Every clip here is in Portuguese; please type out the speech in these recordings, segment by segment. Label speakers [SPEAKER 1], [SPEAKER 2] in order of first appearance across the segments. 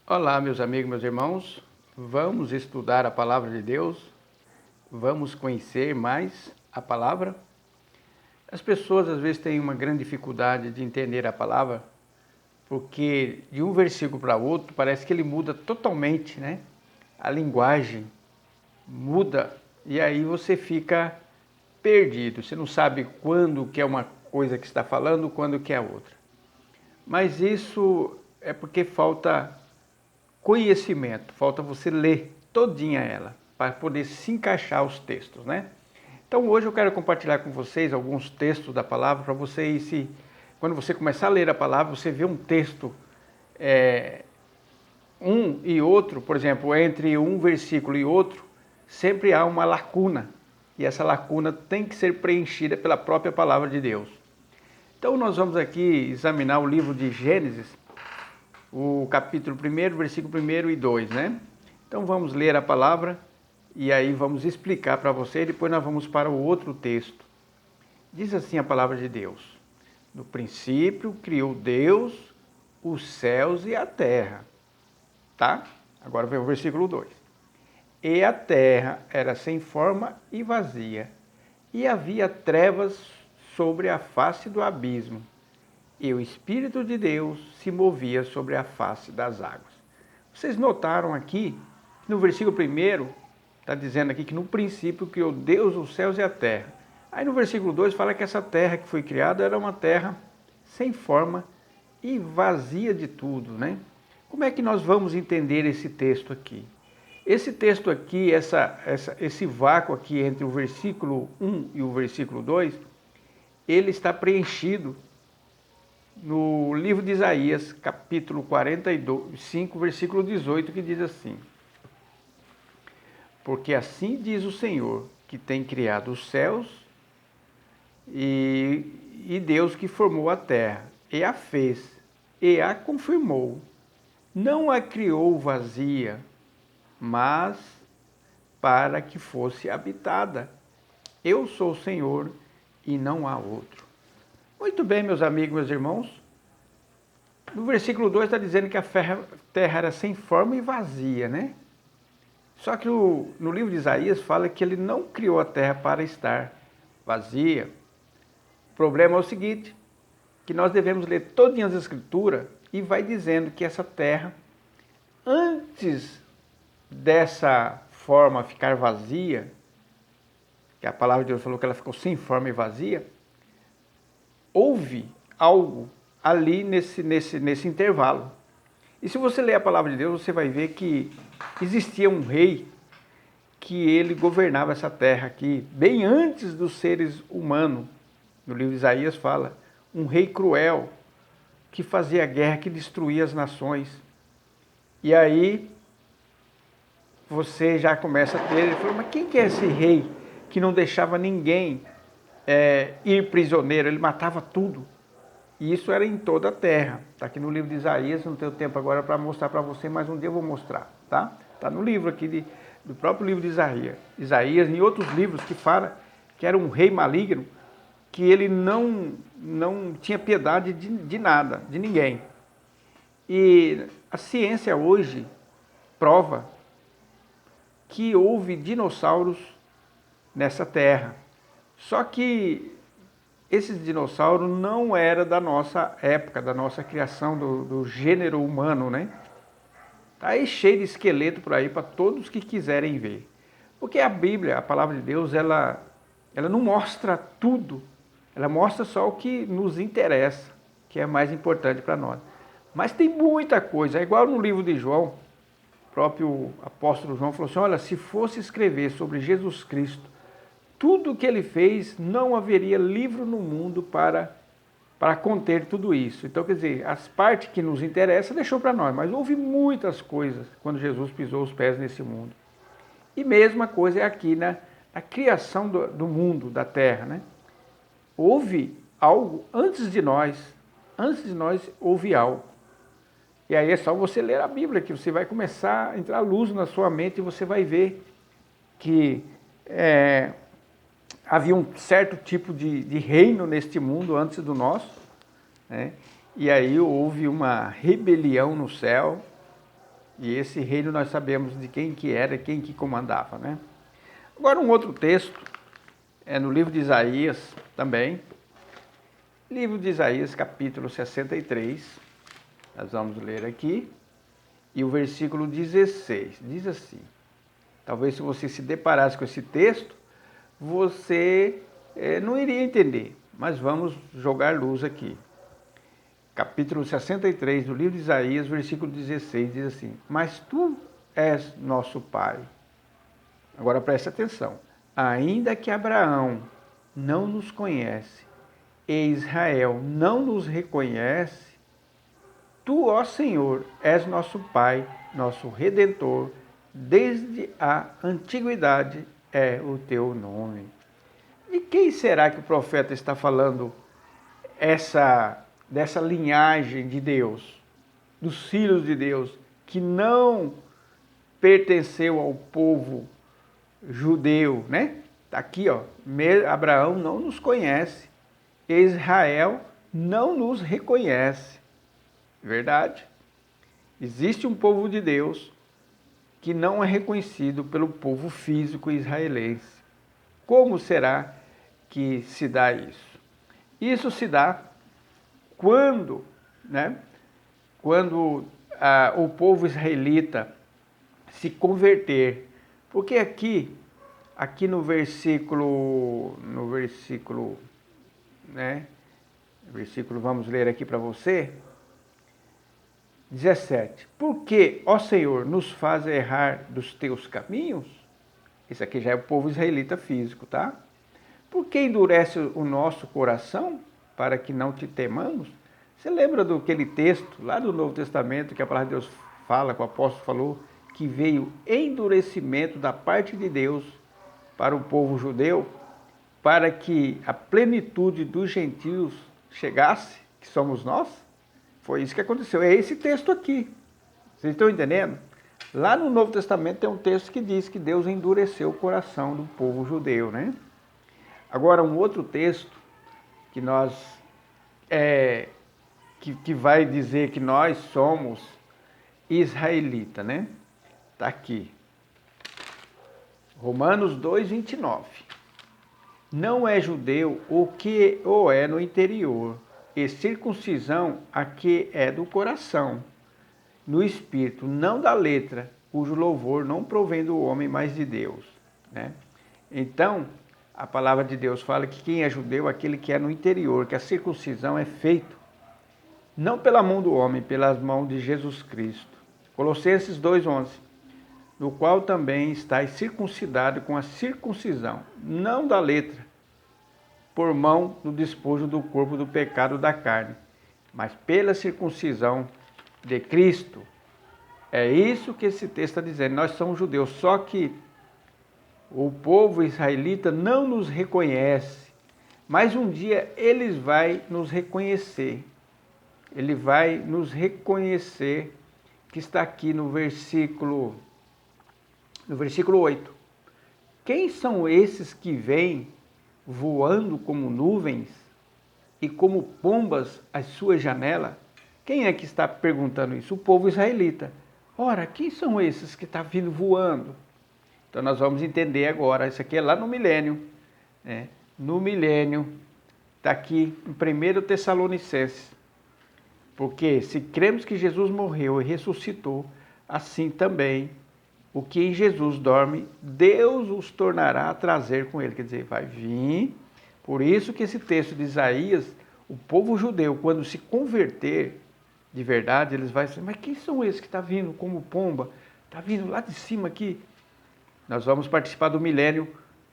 [SPEAKER 1] Olá, meus amigos, meus irmãos. Vamos estudar a palavra de Deus. Vamos conhecer mais a palavra. As pessoas às vezes têm uma grande dificuldade de entender a palavra, porque de um versículo para outro parece que ele muda totalmente, né? A linguagem muda e aí você fica perdido. Você não sabe quando que é uma coisa que está falando, quando que é outra. Mas isso é porque falta conhecimento, falta você ler todinha ela, para poder se encaixar os textos, né? Então hoje eu quero compartilhar com vocês alguns textos da palavra, para vocês, quando você começar a ler a palavra, você vê um texto, um e outro, por exemplo, entre um versículo e outro, sempre há uma lacuna, e essa lacuna tem que ser preenchida pela própria palavra de Deus. Então nós vamos aqui examinar o livro de Gênesis, o capítulo 1, versículo 1 e 2, né? Então vamos ler a palavra e aí vamos explicar para você e depois nós vamos para o outro texto. Diz assim a palavra de Deus: No princípio criou Deus os céus e a terra. Tá? Agora vem o versículo 2. E a terra era sem forma e vazia, e havia trevas sobre a face do abismo, e o Espírito de Deus se movia sobre a face das águas. Vocês notaram aqui, no versículo 1, está dizendo aqui que no princípio criou Deus os céus e a terra. Aí no versículo 2 fala que essa terra que foi criada era uma terra sem forma e vazia de tudo, né? Como é que nós vamos entender esse texto aqui? Esse texto aqui, esse vácuo aqui entre o versículo 1 e o versículo 2, ele está preenchido no livro de Isaías, capítulo 45, versículo 18, que diz assim: Porque assim diz o Senhor, que tem criado os céus, e Deus que formou a terra, e a fez, e a confirmou. Não a criou vazia, mas para que fosse habitada. Eu sou o Senhor e não há outro. Muito bem, meus amigos, meus irmãos. No versículo 2 está dizendo que a terra era sem forma e vazia, né? Só que no livro de Isaías fala que ele não criou a terra para estar vazia. O problema é o seguinte, que nós devemos ler todas as escrituras e vai dizendo que essa terra, antes dessa forma ficar vazia, que a palavra de Deus falou que ela ficou sem forma e vazia, houve algo ali nesse intervalo. E se você ler a palavra de Deus, você vai ver que existia um rei que ele governava essa terra aqui, bem antes dos seres humanos. No livro de Isaías fala, um rei cruel, que fazia guerra, que destruía as nações. E aí, você já começa a ter, ele falou, mas quem que é esse rei que não deixava ninguém ir prisioneiro, ele matava tudo? E isso era em toda a terra. Está aqui no livro de Isaías, não tenho tempo agora para mostrar para você, mas um dia eu vou mostrar, tá? Está no livro aqui, do próprio livro de Isaías. Isaías e outros livros que fala que era um rei maligno, que ele não tinha piedade de nada, de ninguém. E a ciência hoje prova que houve dinossauros nessa terra. Só que esses dinossauros não eram da nossa época, da nossa criação, do gênero humano, né? Está aí cheio de esqueleto por aí para todos que quiserem ver. Porque a Bíblia, a palavra de Deus, ela não mostra tudo. Ela mostra só o que nos interessa, que é mais importante para nós. Mas tem muita coisa. É igual no livro de João, o próprio apóstolo João falou assim, olha, se fosse escrever sobre Jesus Cristo, tudo o que ele fez, não haveria livro no mundo para conter tudo isso. Então, quer dizer, as partes que nos interessam deixou para nós, mas houve muitas coisas quando Jesus pisou os pés nesse mundo. E mesma coisa é aqui na criação do mundo, da terra, né? Houve algo antes de nós houve algo. E aí é só você ler a Bíblia, que você vai começar a entrar luz na sua mente e você vai ver que havia um certo tipo de reino neste mundo antes do nosso, né? E aí houve uma rebelião no céu, E esse reino nós sabemos de quem que era, quem que comandava, né? Agora um outro texto, é no livro de Isaías também. Livro de Isaías, capítulo 63. Nós vamos ler aqui. E o versículo 16 diz assim. Talvez se você se deparasse com esse texto, você não iria entender. Mas vamos jogar luz aqui. Capítulo 63 do livro de Isaías, versículo 16, diz assim: Mas tu és nosso Pai. Agora preste atenção. Ainda que Abraão não nos conhece e Israel não nos reconhece, tu, ó Senhor, és nosso Pai, nosso Redentor, desde a antiguidade é o teu nome. E quem será que o profeta está falando dessa linhagem de Deus, dos filhos de Deus, que não pertenceu ao povo judeu, né? Está aqui, ó. Abraão não nos conhece, Israel não nos reconhece. Verdade? Existe um povo de Deus que não é reconhecido pelo povo físico israelense. Como será que se dá isso? Isso se dá quando, né? Quando o povo israelita se converter. Porque aqui no versículo, né? Versículo, vamos ler aqui para você. 17. Por que, ó Senhor, nos faz errar dos teus caminhos? Esse aqui já é o povo israelita físico, tá? Por que endurece o nosso coração para que não te temamos? Você lembra daquele texto lá do Novo Testamento que a palavra de Deus fala, que o apóstolo falou, que veio endurecimento da parte de Deus para o povo judeu, para que a plenitude dos gentios chegasse, que somos nós? Foi isso que aconteceu. É esse texto aqui. Vocês estão entendendo? Lá no Novo Testamento tem um texto que diz que Deus endureceu o coração do povo judeu, né? Agora, um outro texto que que vai dizer que nós somos israelita, né? Está aqui. Romanos 2, 29. Não é judeu o que o é no interior, e circuncisão a que é do coração, no espírito, não da letra, cujo louvor não provém do homem, mas de Deus, né? Então, a palavra de Deus fala que quem é judeu é aquele que é no interior, que a circuncisão é feita não pela mão do homem, pelas mãos de Jesus Cristo. Colossenses 2,11. No qual também estáis circuncidado com a circuncisão, não da letra, por mão do despojo do corpo do pecado da carne, mas pela circuncisão de Cristo. É isso que esse texto está dizendo. Nós somos judeus, só que o povo israelita não nos reconhece, mas um dia eles vai nos reconhecer. Ele vai nos reconhecer, que está aqui no versículo 8. Quem são esses que vêm voando como nuvens e como pombas às suas janelas? Quem é que está perguntando isso? O povo israelita. Ora, quem são esses que estão vindo voando? Então nós vamos entender agora. Isso aqui é lá no milênio, né? No milênio, está aqui em 1 Tessalonicenses. Porque se cremos que Jesus morreu e ressuscitou, assim também o que em Jesus dorme, Deus os tornará a trazer com ele. Quer dizer, vai vir. Por isso que esse texto de Isaías, o povo judeu, quando se converter de verdade, eles vão dizer, mas quem são esses que estão vindo como pomba? Está vindo lá de cima aqui. Nós vamos participar do milênio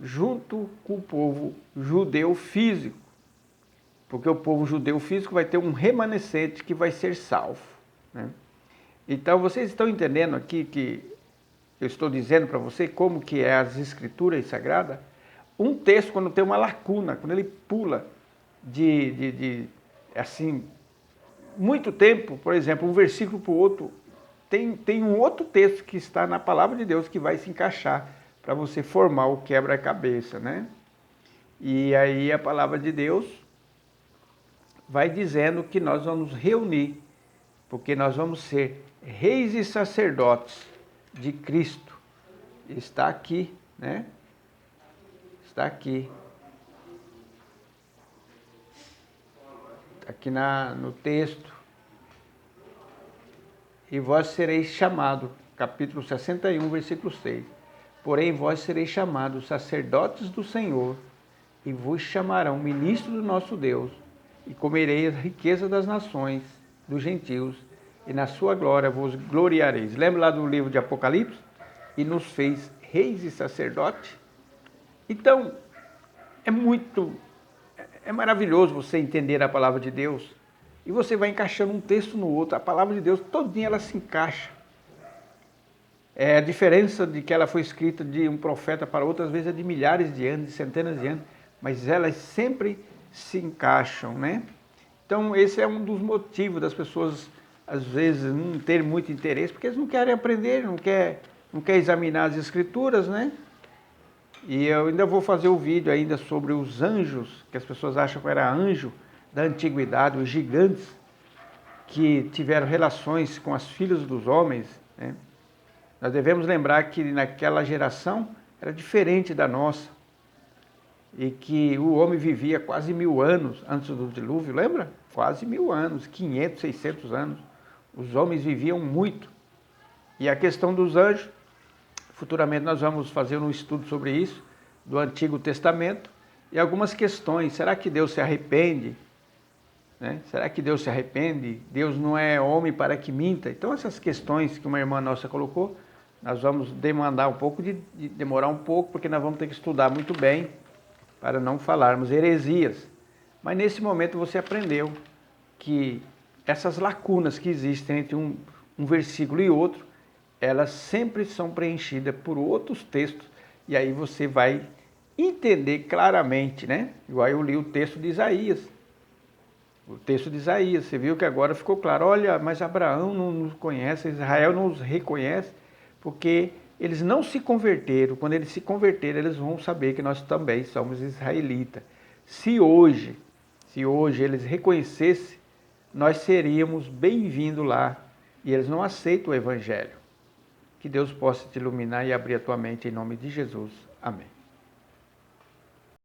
[SPEAKER 1] junto com o povo judeu físico. Porque o povo judeu físico vai ter um remanescente que vai ser salvo, né? Então, vocês estão entendendo aqui que eu estou dizendo para você como que é as escrituras sagradas? Um texto, quando tem uma lacuna, quando ele pula assim, muito tempo, por exemplo, um versículo para o outro, tem um outro texto que está na palavra de Deus que vai se encaixar para você formar o quebra-cabeça, né? E aí a palavra de Deus vai dizendo que nós vamos reunir, porque nós vamos ser reis e sacerdotes de Cristo. Está aqui, né? Está aqui. Aqui no texto. E vós sereis chamado, capítulo 61, versículo 6. Porém, vós sereis chamados sacerdotes do Senhor, e vos chamarão ministros do nosso Deus, e comereis a riqueza das nações, dos gentios, e na sua glória vos gloriareis. Lembra lá do livro de Apocalipse? E nos fez reis e sacerdotes. Então, é maravilhoso você entender a palavra de Deus, e você vai encaixando um texto no outro. A palavra de Deus, todinha ela se encaixa. A diferença de que ela foi escrita de um profeta para outro, às vezes é de milhares de anos, de centenas de anos, mas elas sempre se encaixam, né? Então, esse é um dos motivos das pessoas, às vezes, não terem muito interesse, porque eles não querem aprender, não querem examinar as escrituras, né? E eu ainda vou fazer o vídeo ainda sobre os anjos, que as pessoas acham que era anjo da antiguidade, os gigantes que tiveram relações com as filhas dos homens, né? Nós devemos lembrar que naquela geração era diferente da nossa, e que o homem vivia quase 1000 anos antes do dilúvio, lembra? Quase 1000 anos, 500, 600 anos. Os homens viviam muito. E a questão dos anjos, futuramente nós vamos fazer um estudo sobre isso, do Antigo Testamento, e algumas questões. Será que Deus se arrepende? Né? Será que Deus se arrepende? Deus não é homem para que minta? Então essas questões que uma irmã nossa colocou, nós vamos demorar um pouco, porque nós vamos ter que estudar muito bem, para não falarmos heresias. Mas nesse momento você aprendeu que essas lacunas que existem entre um versículo e outro, elas sempre são preenchidas por outros textos, e aí você vai entender claramente, né? Igual eu li o texto de Isaías. O texto de Isaías, você viu que agora ficou claro, olha, mas Abraão não nos conhece, Israel não os reconhece, porque eles não se converteram. Quando eles se converterem, eles vão saber que nós também somos israelitas. Se hoje eles reconhecessem, nós seríamos bem-vindos lá. E eles não aceitam o Evangelho. Que Deus possa te iluminar e abrir a tua mente em nome de Jesus. Amém.